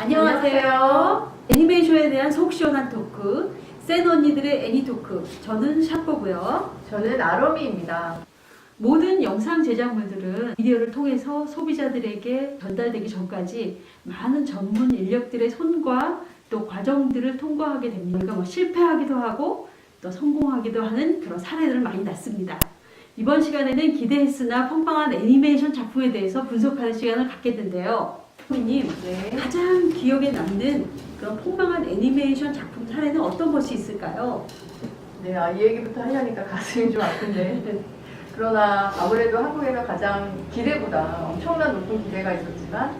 안녕하세요. 애니메이션에 대한 속 시원한 토크, 센 언니들의 애니토크. 저는 샤코고요. 저는 아로미입니다. 모든 영상 제작물들은 미디어를 통해서 소비자들에게 전달되기 전까지 많은 전문 인력들의 손과 또 과정들을 통과하게 됩니다. 그러니까 뭐 실패하기도 하고 또 성공하기도 하는 그런 사례들을 많이 났습니다. 이번 시간에는 기대했으나 펑펑한 애니메이션 작품에 대해서 분석하는 시간을 갖겠는데요. 님, 네. 가장 기억에 남는 그런 폭망한 애니메이션 작품 사례는 어떤 것이 있을까요? 네, 이 얘기부터 하려니까 가슴이 좀 아픈데. 그러나 아무래도 한국에서 가장 기대보다 엄청난 높은 기대가 있었지만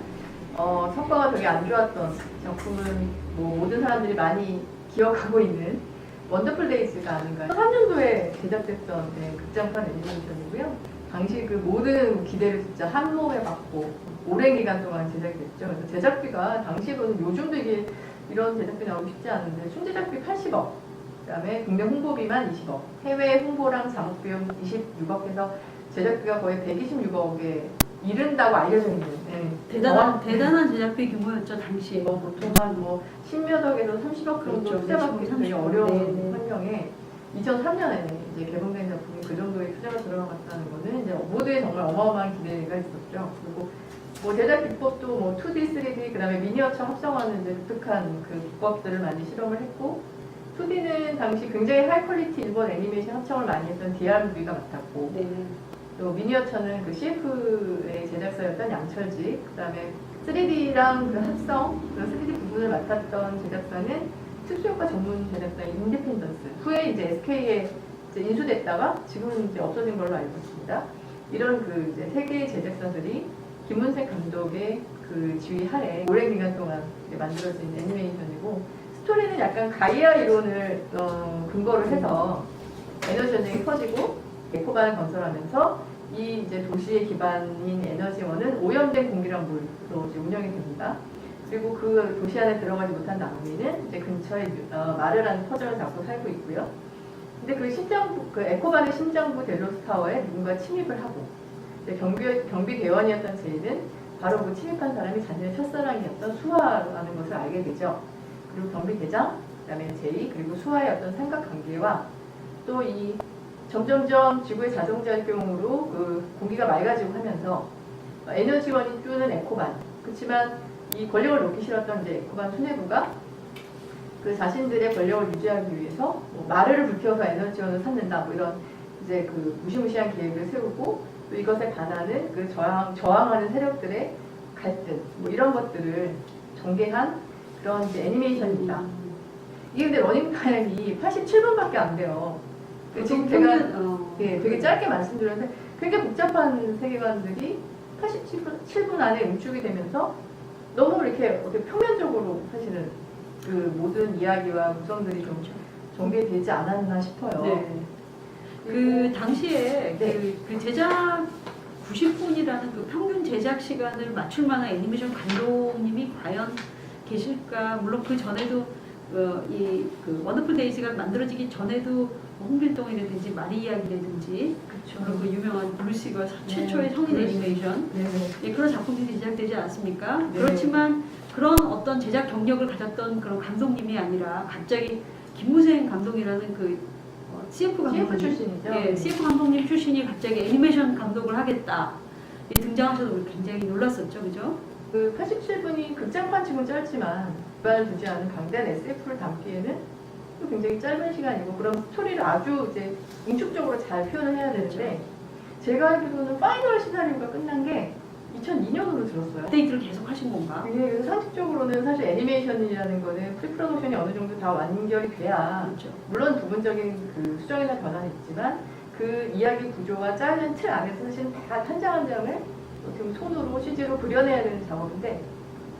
성과가 되게 안 좋았던 작품은 뭐 모든 사람들이 많이 기억하고 있는 원더풀 데이즈가 아닌가요? 3년도에 제작됐던 극장판 애니메이션이고요. 당시 그 모든 기대를 진짜 한 몸에 받고 오랜 기간 동안 제작됐죠. 그래서 제작비가 당시로는 요즘도 이게 이런 제작비 나오기 쉽지 않은데 순제작비 80억, 그다음에 국내 홍보비만 20억, 해외 홍보랑 작업 비용 26억 해서 제작비가 거의 126억에 이른다고 알려져 있는 대단한 제작비 규모였죠 당시에. 보통 한 10몇 억에서 30억 정도 그렇죠. 투자받기 되게 30억. 어려운 환경에 2003년에 이제 개봉된 작품이 그 정도의 투자가 들어갔다는 거는 이제 모두의 정말 어마어마한 기대가 있었죠. 그리고 뭐 제작 기법도 뭐 2D, 3D, 그다음에 미니어처 합성하는 이제 독특한 그 기법들을 많이 실험을 했고, 2D는 당시 굉장히 하이 퀄리티 일본 애니메이션 합성을 많이 했던 DRV가 맡았고, 네. 또 미니어처는 그 CF의 제작사였던 양철직, 그다음에 3D랑 그 합성, 그런 3D 부분을 맡았던 제작사는 특수효과 전문 제작사인 인디펜던스. 후에 이제 SK에 이제 인수됐다가 지금은 이제 없어진 걸로 알고 있습니다. 이런 그 이제 세 개의 제작사들이 김문색 감독의 그 지휘 하에 오랜 기간 동안 만들어진 애니메이션이고, 스토리는 약간 가이아 이론을 근거로 해서 에너지 전쟁이 터지고 에코반을 건설하면서 이 이제 도시의 기반인 에너지원은 오염된 공기랑 물로 이제 운영이 됩니다. 그리고 그 도시 안에 들어가지 못한 나무미는 이제 근처에 마르라는 터전을 잡고 살고 있고요. 근데 그 심장부, 그 에코반의 심장부 델로스 타워에 누군가 침입을 하고, 이제 경비 대원이었던 제이는 바로 그 침입한 사람이 자신의 첫사랑이었던 수아라는 것을 알게 되죠. 그리고 경비 대장, 그다음에 제이, 그리고 수아의 어떤 삼각관계와 또 이 점점점 지구의 자정작용으로 그 공기가 맑아지고 하면서 에너지원이 쪼는 에코반. 그렇지만 이 권력을 놓기 싫었던 이제 에코반 수뇌부가 그 자신들의 권력을 유지하기 위해서 뭐 마르를 불태워서 에너지원을 찾는다, 뭐 이런 이제 그 무시무시한 계획을 세우고, 또 이것에 반하는 그 저항하는 세력들의 갈등, 뭐 이런 것들을 전개한 그런 이제 애니메이션입니다. 이게 근데 러닝타임이 87분밖에 안 돼요. 지금 제가 되게 짧게 말씀드렸는데 굉장히 복잡한 세계관들이 87분 안에 응축이 되면서 너무 이렇게 어떻게 표면적으로 사실은 그 모든 이야기와 구성들이 좀 전개되지 않았나 싶어요. 네. 그 당시에 네. 그 제작 90분이라는 그 평균 제작 시간을 맞출 만한 애니메이션 감독님이 과연 계실까? 물론 그 전에도 이 그 원더풀 데이즈가 만들어지기 전에도 홍길동이라든지 마리아기라든지 그리고 그 유명한 블루시가 최초의 성인 애니메이션 그런 작품들이 제작되지 않았습니까? 네. 그렇지만 그런 어떤 제작 경력을 가졌던 그런 감독님이 아니라 갑자기 김무생 감독이라는 그 CF 감독님 출신이죠. 예, CF 감독님 출신이 갑자기 애니메이션 감독을 하겠다 등장하셔서 굉장히 놀랐었죠, 그죠? 그 87분이 극장판 치고는 짧지만 기반을 두지 않은 강대한 SF를 담기에는 또 굉장히 짧은 시간이고, 그런 스토리를 아주 이제 응축적으로 잘 표현을 해야 되는데, 제가 알기로는 파이널 시나리오가 끝난 게 2002년으로 들었어요. 업데이트를 계속 하신 건가? 그래서 상식적으로는 사실 애니메이션이라는 거는 프리프로덕션이 어느 정도 다 완결이 돼야, 그렇죠. 물론 부분적인 그 수정이나 변화는 있지만 그 이야기 구조와 짜는 틀 안에서 사실 다 한 장 한 장을 어떻게 손으로 CG로 그려내야 되는 작업인데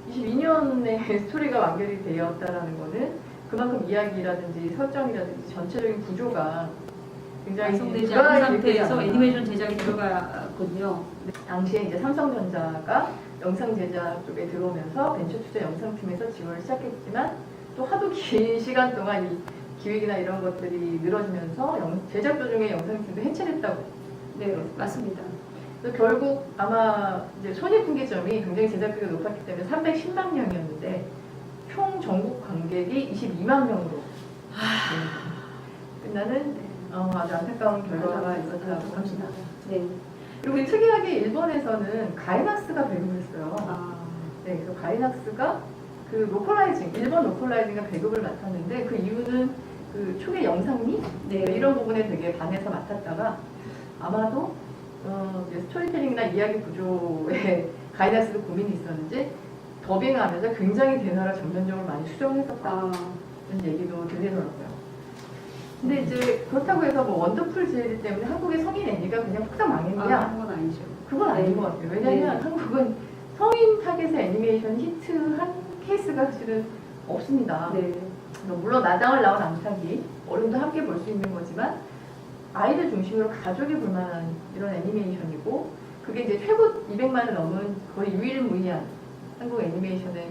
22년에 스토리가 완결이 되었다라는 거는 그만큼 이야기라든지 설정이라든지 전체적인 구조가 굉장히 완성되지 않은 상태에서 애니메이션 제작이 들어갔거든요. 당시에 이제 삼성전자가 영상 제작 쪽에 들어오면서 벤처 투자 영상팀에서 지원을 시작했지만 또 하도 긴 시간 동안 이 기획이나 이런 것들이 늘어지면서 제작 도중에 영상팀도 해체했다고. 네, 맞습니다. 그래서 결국 아마 이제 손익분기점이 굉장히 제작비가 높았기 때문에 310만 명이었는데 전국 관객이 22만 명으로 끝나는 아주 안타까운 결과가 있었다고 합니다. 네. 그리고 특이하게 일본에서는 가이낙스가 배급을 했어요. 아, 네, 그래서 가이낙스가 그 로컬라이징, 일본 로컬라이징과 배급을 맡았는데 그 이유는 그 초계 영상미 네. 이런 부분에 되게 반해서 맡았다가 아마도 이제 스토리텔링이나 이야기 구조에 가이낙스도 고민이 있었는지 더빙하면서 굉장히 대사를 전면적으로 많이 수정했었다는 얘기도 들리더라고요. 근데 이제 그렇다고 해서 뭐 원더풀 GL 때문에 한국의 성인 애니가 그냥 폭삭 망했냐? 그건 아니죠. 그건 아닌 네. 것 같아요. 왜냐면 한국은 성인 타겟의 애니메이션 히트한 케이스가 사실은 없습니다. 네. 물론 나장을 나온 암탉이 어른도 함께 볼 수 있는 거지만 아이들 중심으로 가족이 볼 만한 이런 애니메이션이고 그게 이제 최고 200만을 넘은 거의 유일무이한 한국 애니메이션의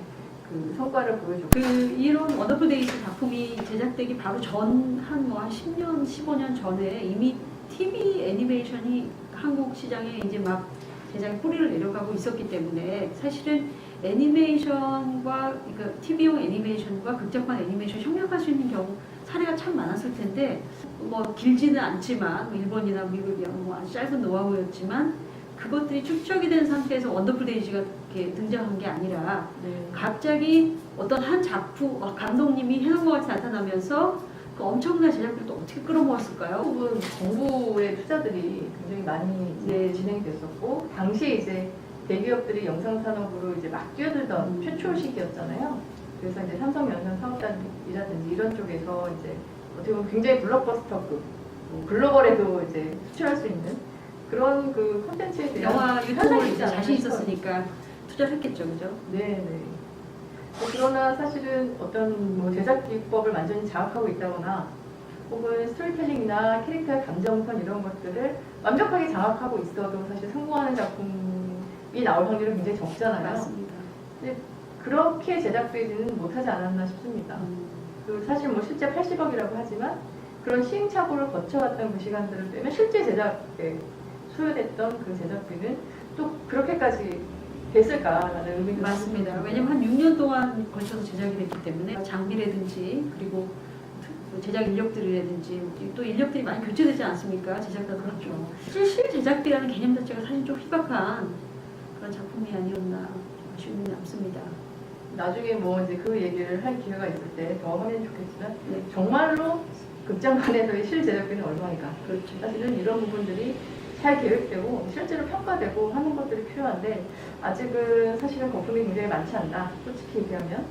그 성과를 보여주고 그 이런 원더풀 데이즈 작품이 제작되기 바로 전 한 10년, 15년 전에 이미 TV 애니메이션이 한국 시장에 이제 막 제작에 뿌리를 내려가고 있었기 때문에 사실은 애니메이션과 그러니까 TV용 애니메이션과 극장판 애니메이션 협력할 수 있는 경우 사례가 참 많았을 텐데 뭐 길지는 않지만 뭐 일본이나 미국이야 뭐 아주 짧은 노하우였지만 그것들이 축적이 된 상태에서 원더풀 데이즈가 이렇게 등장한 게 아니라 갑자기 어떤 한 작품 감독님이 해놓은 것 같이 나타나면서 그 엄청난 제작비를 어떻게 끌어모았을까요? 부분 정부의 투자들이 굉장히 많이 이제 네. 진행이 됐었고 당시에 이제 대기업들이 영상 산업으로 이제 막 뛰어들던 최초 시기였잖아요. 그래서 이제 삼성연상 사업단이라든지 이런 쪽에서 이제 어떻게 보면 굉장히 블록버스터급 뭐 글로벌에도 이제 수출할 수 있는 그런 그 콘텐츠에 대한 영화 현상이 유튜브를 있지 이제 않나 자신 싶어요. 있었으니까 투자를 했겠죠, 그죠? 네네. 그러나 사실은 어떤 뭐 제작 기법을 완전히 장악하고 있다거나 혹은 스토리텔링이나 캐릭터의 감정선 이런 것들을 완벽하게 장악하고 있어도 사실 성공하는 작품이 나올 확률은 굉장히 적잖아요. 맞습니다. 근데 그렇게 제작되지는 못하지 않았나 싶습니다. 그리고 사실 뭐 실제 80억이라고 하지만 그런 시행착오를 거쳐왔던 그 시간들을 빼면 실제 제작에 소요됐던 그 제작비는 또 그렇게까지 됐을까라는 의미도 맞습니다. 듭니다. 왜냐면 한 6년 동안 걸쳐서 제작이 됐기 때문에 장비라든지 그리고 제작 인력들이라든지 또 인력들이 많이 교체되지 않습니까? 제작자들 그렇죠. 실 제작비라는 개념 자체가 사실 좀 희박한 그런 작품이 아니었나 아쉬움이 남습니다. 나중에 뭐 이제 그 얘기를 할 기회가 있을 때 더 하면 좋겠지만 네. 정말로 극장판에서의 실제작비는 얼마인가 그렇죠. 사실은 이런 부분들이 잘 계획되고 실제로 평가되고 하는 것들이 필요한데 아직은 사실은 거품이 굉장히 많지 않나 솔직히 얘기하면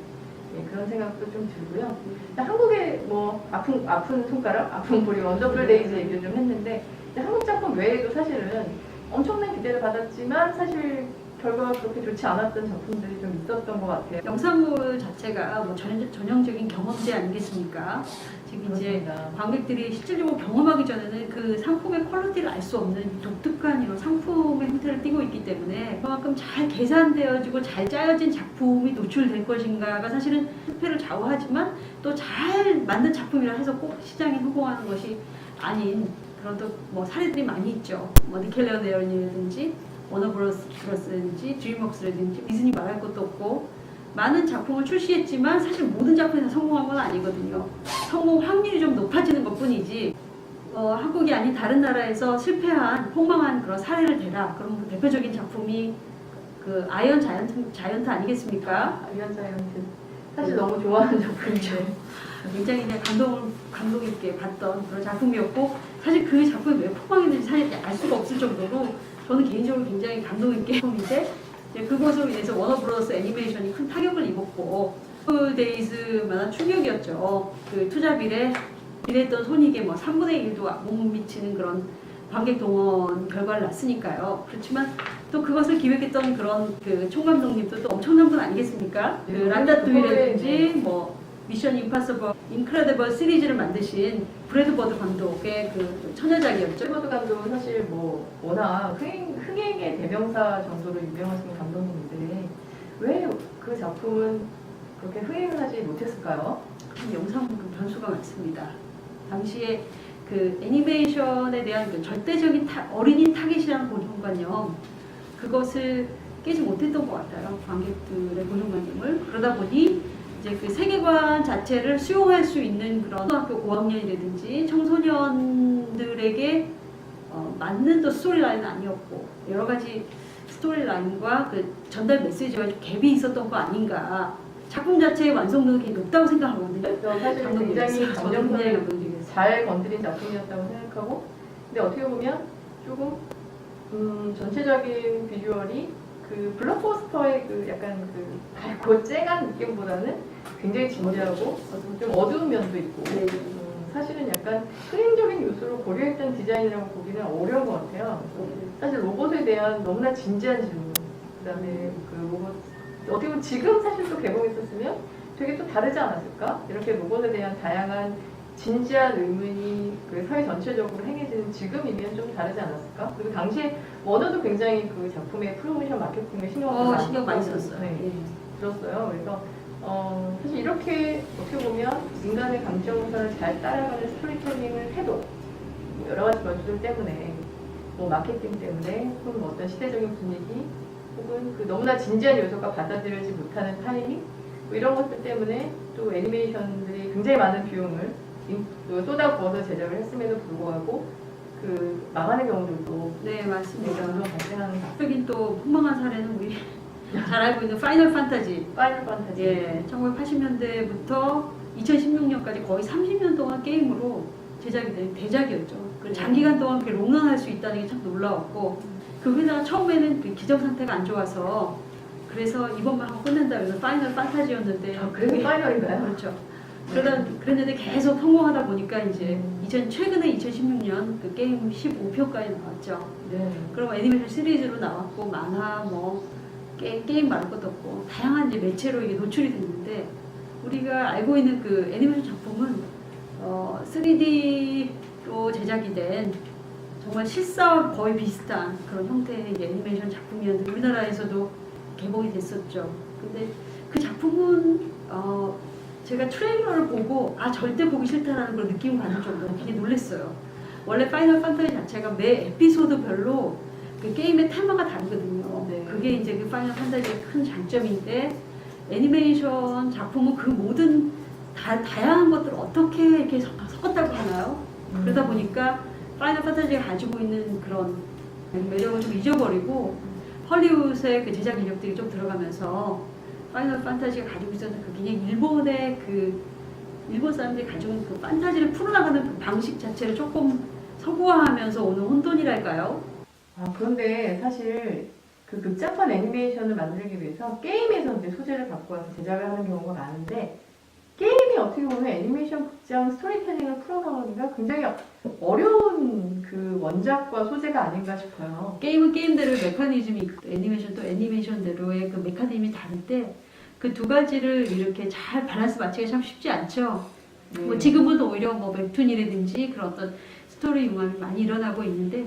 그런 생각도 좀 들고요. 한국의 뭐 아픈 손가락, 아픈 볼이 원더풀 데이즈 얘기를 좀 했는데 한국 작품 외에도 사실은 엄청난 기대를 받았지만 사실 결과가 그렇게 좋지 않았던 작품들이 좀 있었던 것 같아요. 영상물 자체가 뭐 전형적인 경험제 아니겠습니까? 지금 이제 그렇습니다. 관객들이 실질적으로 경험하기 전에는 그 상품의 퀄리티를 알 수 없는 독특한 이런 상품의 형태를 띠고 있기 때문에 그만큼 잘 계산되어지고 잘 짜여진 작품이 노출될 것인가가 사실은 수패를 좌우하지만 또 잘 만든 작품이라 해서 꼭 시장에 성공하는 것이 아닌 그런 또 뭐 사례들이 많이 있죠. 뭐 니켈레온 에어리라든지 워너브러스라든지 드림웍스라든지 디즈니 말할 것도 없고 많은 작품을 출시했지만 사실 모든 작품이 다 성공한 건 아니거든요. 성공 확률이 좀 높아지는 것뿐이지 한국이 아닌 다른 나라에서 실패한 폭망한 그런 사례를 대라. 그럼 대표적인 작품이 그 아이언 자이언트 아니겠습니까? 아이언 자이언트 사실 너무 좋아하는 작품이죠. 굉장히 그냥 감동 있게 봤던 그런 작품이었고 사실 그 작품이 왜 폭망했는지 사실 알 수가 없을 정도로 저는 개인적으로 굉장히 감동 있게 작품인데 그것으로 인해서 워너브러스 애니메이션이 큰 타격을 입었고 그 데이즈만한 충격이었죠. 그 투자비에 기대했던 손익의 뭐 3분의 1도 못 미치는 그런 관객 동원 결과를 낳았으니까요. 그렇지만 또 그것을 기획했던 그런 그 총감독님도 또 엄청난 분 아니겠습니까? 그 란다뚜이라든지 뭐 미션 임파서블, 인크레디블 시리즈를 만드신 브래드 버드 감독의 그 처녀작이었죠. 버드 감독은 사실 뭐 워낙 흥행의 대명사 정도로 유명하신 감독님인데 왜 그 작품은 그렇게 흥행을 하지 못했을까요? 영상은 변수가 많습니다. 당시에 그 애니메이션에 대한 그 절대적인 어린이 타겟이라는 고정관념 그것을 깨지 못했던 것 같아요. 관객들의 고정관념을. 그러다 보니 이제 그 세계관 자체를 수용할 수 있는 그런 초등학교 고학년이라든지 청소년들에게 맞는 또 스토리라인은 아니었고 여러 가지 스토리라인과 그 전달 메시지가 좀 갭이 있었던 거 아닌가. 작품 자체의 완성도는 굉장히 높다고 생각하거든요. 사실 굉장히 굉장히 감정선을 감동적이었어요. 잘 건드린 작품이었다고 생각하고, 근데 어떻게 보면 조금 전체적인 비주얼이 그 블록버스터의 그 약간 그 밝고 쨍한 느낌보다는 굉장히 진지하고 좀 어두운 면도 있고, 네. 사실은 약간 흐림적인 요소를 고려했던 디자인이라고 보기는 어려운 것 같아요. 사실 로봇에 대한 너무나 진지한 질문, 그다음에 그 로봇 어떻게 보면 지금 사실 또 개봉했었으면 되게 또 다르지 않았을까? 이렇게 로봇에 대한 다양한 진지한 의문이 그 사회 전체적으로 행해지는 지금이면 좀 다르지 않았을까? 그리고 당시에 워너도 굉장히 그 작품의 프로모션 마케팅에 신경 많이 썼어요. 네, 예. 들었어요. 그래서 사실 이렇게 어떻게 보면 인간의 감정선을 잘 따라가는 스토리텔링을 해도 뭐 여러 가지 변수들 때문에 뭐 마케팅 때문에 혹은 뭐 어떤 시대적인 분위기 혹은 그 너무나 진지한 요소가 받아들여지지 못하는 타이밍 뭐 이런 것들 때문에 또 애니메이션들이 굉장히 많은 비용을 또 쏟아부어서 제작을 했음에도 불구하고 그 망하는 경우들도 네, 맞습니다. 종종 발생하는 여긴 또 폭망한 사례는 우리 잘 알고 있는 파이널 판타지. 파이널 판타지. 예, 1980년대부터 2016년까지 거의 30년 동안 게임으로 제작이 된 대작이었죠. 그 장기간 동안 그렇게 롱런할 수 있다는 게 참 놀라웠고, 그 회사가 처음에는 그 기정 상태가 안 좋아서 그래서 이번만 하고 끝낸다 그래서 파이널 판타지였는데 그래서 파이널인가요? 그렇죠. 그랬는데 계속 성공하다 보니까 이제 최근에 2016년 그 게임 15편까지 나왔죠. 네. 그럼 애니메이션 시리즈로 나왔고 만화 뭐 게임 말할 것도 없고 다양한 이제 매체로 이게 노출이 됐는데 우리가 알고 있는 그 애니메이션 작품은 3D로 제작이 된 정말 실사와 거의 비슷한 그런 형태의 이제 애니메이션 작품이었는데 우리나라에서도 개봉이 됐었죠. 근데 그 작품은 제가 트레일러를 보고 절대 보기 싫다라는 걸 느끼고 가는 정도로 굉장히 놀랐어요. 원래 파이널 판타지 자체가 매 에피소드별로 그 게임의 테마가 다르거든요. 네. 그게 이제 그 파이널 판타지의 큰 장점인데 애니메이션 작품은 그 모든 다양한 것들을 어떻게 이렇게 섞었다고 하나요? 그러다 보니까 파이널 판타지가 가지고 있는 그런 매력을 좀 잊어버리고 헐리우드의 그 제작 인력들이 좀 들어가면서 파이널 판타지가 가지고 있었던 그 그냥 일본 사람들이 가지고 있는 그 판타지를 풀어나가는 그 방식 자체를 조금 서구화하면서 오는 혼돈이랄까요? 그런데 사실 그 극장판 애니메이션을 만들기 위해서 게임에서 이제 소재를 갖고 와서 제작을 하는 경우가 많은데 게임이 어떻게 보면 애니메이션 극장 스토리텔링을 풀어나가기가 굉장히 어려운 그 원작과 소재가 아닌가 싶어요. 게임은 게임대로 메커니즘이 있고 애니메이션도 애니메이션대로의 그 메커니즘이 다른데 그 두 가지를 이렇게 잘 밸런스 맞추기가 참 쉽지 않죠. 뭐 지금은 오히려 뭐 웹툰이라든지 그런 어떤 스토리 융합이 많이 일어나고 있는데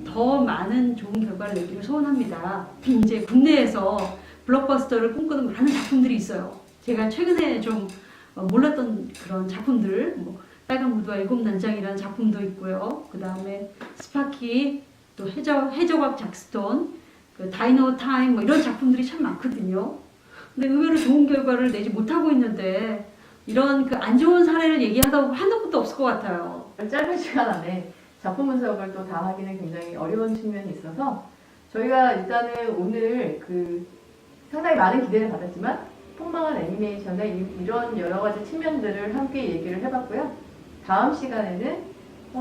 더 많은 좋은 결과를 내기를 소원합니다. 이제 국내에서 블록버스터를 꿈꾸는 많은 작품들이 있어요. 제가 최근에 좀 몰랐던 그런 작품들, 뭐 빨간 무드와 일곱 난장이라는 작품도 있고요. 그 다음에 스파키, 또 해적왕 작스톤, 그 다이노 타임 뭐 이런 작품들이 참 많거든요. 근데 의외로 좋은 결과를 내지 못하고 있는데 이런 그 안 좋은 사례를 얘기하다 보면 한도 끝도 없을 것 같아요. 짧은 시간 안에 작품 분석을 또 다 하기는 굉장히 어려운 측면이 있어서 저희가 일단은 오늘 그 상당히 많은 기대를 받았지만 폭망한 애니메이션의 이런 여러 가지 측면들을 함께 얘기를 해봤고요. 다음 시간에는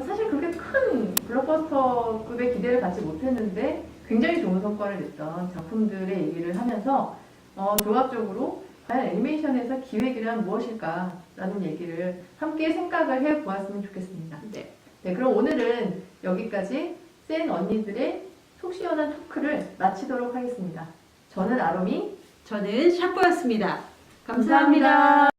사실 그렇게 큰 블록버스터급의 기대를 받지 못했는데 굉장히 좋은 성과를 냈던 작품들의 얘기를 하면서 종합적으로 과연 애니메이션에서 기획이란 무엇일까라는 얘기를 함께 생각을 해보았으면 좋겠습니다. 네, 그럼 오늘은 여기까지 센 언니들의 속 시원한 토크를 마치도록 하겠습니다. 저는 아롬이, 저는 샤프였습니다. 감사합니다.